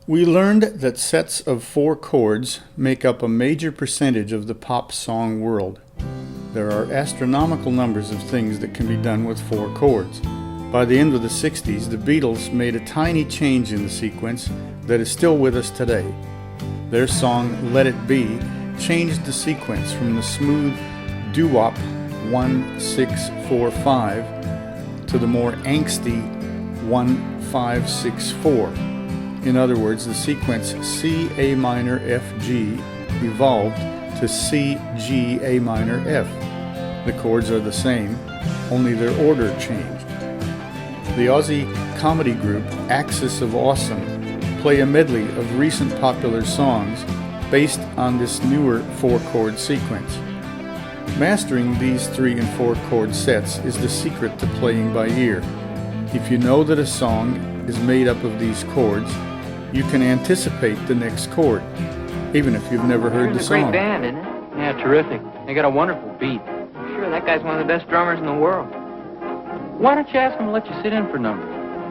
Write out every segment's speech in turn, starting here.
We learned that sets of 4 chords make up a major percentage of the pop song world. There are astronomical numbers of things that can be done with 4 chords. By the end of the 60s, the Beatles made a tiny change in the sequence that is still with us today. Their song Let It Be changed the sequence from the smooth doo-wop 1-6-4-5 to the more angsty 1-5-6-4. In other words, the sequence C, A minor, F, G evolved to C, G, A minor, F. The chords are the same, only their order changed. The Aussie comedy group Axis of Awesome play a medley of recent popular songs based on this newer 4-chord sequence. Mastering these 3 and 4 chord sets is the secret to playing by ear. If you know that a song is made up of these chords, you can anticipate the next chord, even if you've never heard the It's a song. great band, isn't it? Yeah, terrific. They got a wonderful beat. I'm sure that guy's one of the best drummers in the world. Why don't you ask them to let you sit in for a number?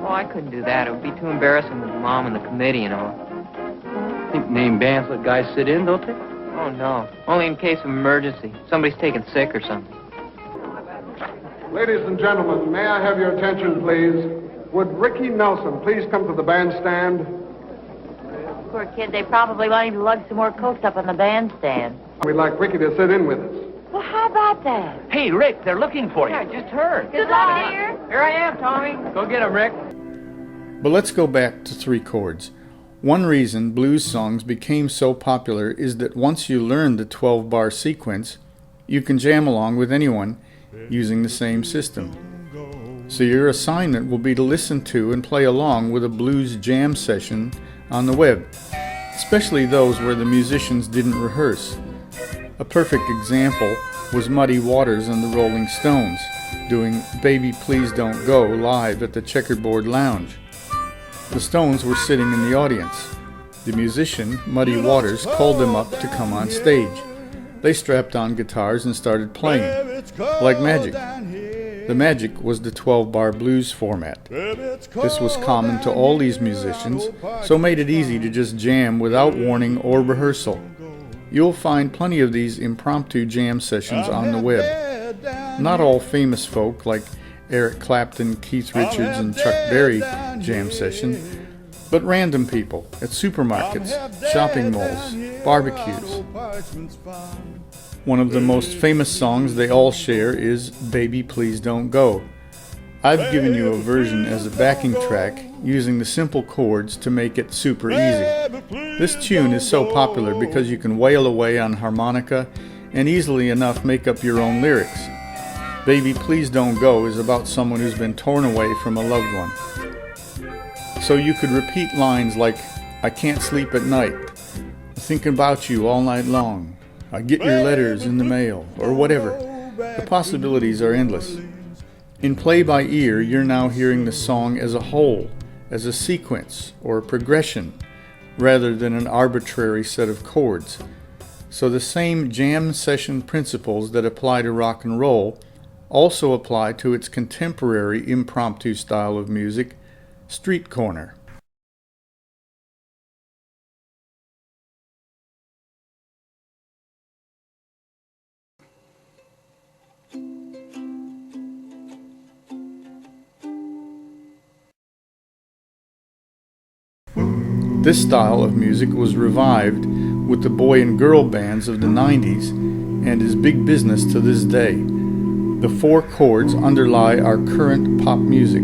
Oh, I couldn't do that. It would be too embarrassing with Mom and the committee and all. I think name bands let guys sit in, don't they? Oh, no. Only in case of emergency. Somebody's taken sick or something. Ladies and gentlemen, may I have your attention, please? Would Ricky Nelson please come to the bandstand? Poor kid, they probably want him to lug some more cokes up on the bandstand. We'd like Ricky to sit in with us. Well, how about that? Hey, Rick, they're looking for you. Yeah, I just heard. Good luck, dear. Here I am, Tommy. Go get him, Rick. But let's go back to 3 chords. One reason blues songs became so popular is that once you learn the 12-bar sequence, you can jam along with anyone using the same system. So your assignment will be to listen to and play along with a blues jam session on the web, especially those where the musicians didn't rehearse. A perfect example was Muddy Waters and the Rolling Stones doing Baby Please Don't Go live at the Checkerboard Lounge. The Stones were sitting in the audience. The musician, Muddy Waters, called them up to come on stage. They strapped on guitars and started playing, like magic. The magic was the 12-bar blues format. This was common to all these musicians, so made it easy to just jam without warning or rehearsal. You'll find plenty of these impromptu jam sessions on the web. Not all famous folk like Eric Clapton, Keith Richards, and Chuck Berry jam session, but random people at supermarkets, shopping malls, barbecues. One of the most famous songs they all share is Baby Please Don't Go. I've given you a version as a backing track using the simple chords to make it super easy. This tune is so popular because you can wail away on harmonica and easily enough make up your own lyrics. Baby Please Don't Go is about someone who's been torn away from a loved one. So you could repeat lines like, I can't sleep at night, I'm thinking about you all night long, I get your letters in the mail, or whatever. The possibilities are endless. In play by ear, you're now hearing the song as a whole, as a sequence or a progression, rather than an arbitrary set of chords. So the same jam session principles that apply to rock and roll also apply to its contemporary impromptu style of music, street corner. This style of music was revived with the boy and girl bands of the 90s and is big business to this day. The 4 chords underlie our current pop music.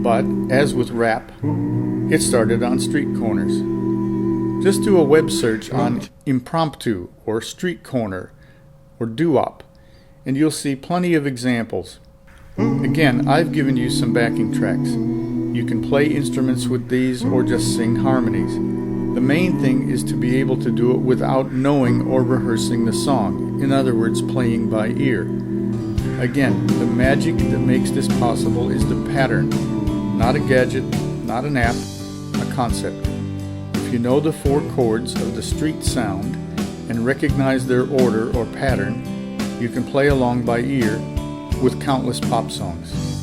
But, as with rap, it started on street corners. Just do a web search on impromptu or street corner or doo-wop, and you'll see plenty of examples. Again, I've given you some backing tracks. You can play instruments with these or just sing harmonies. The main thing is to be able to do it without knowing or rehearsing the song, in other words, playing by ear. Again, the magic that makes this possible is the pattern, not a gadget, not an app, a concept. If you know the 4 chords of the street sound and recognize their order or pattern, you can play along by ear with countless pop songs.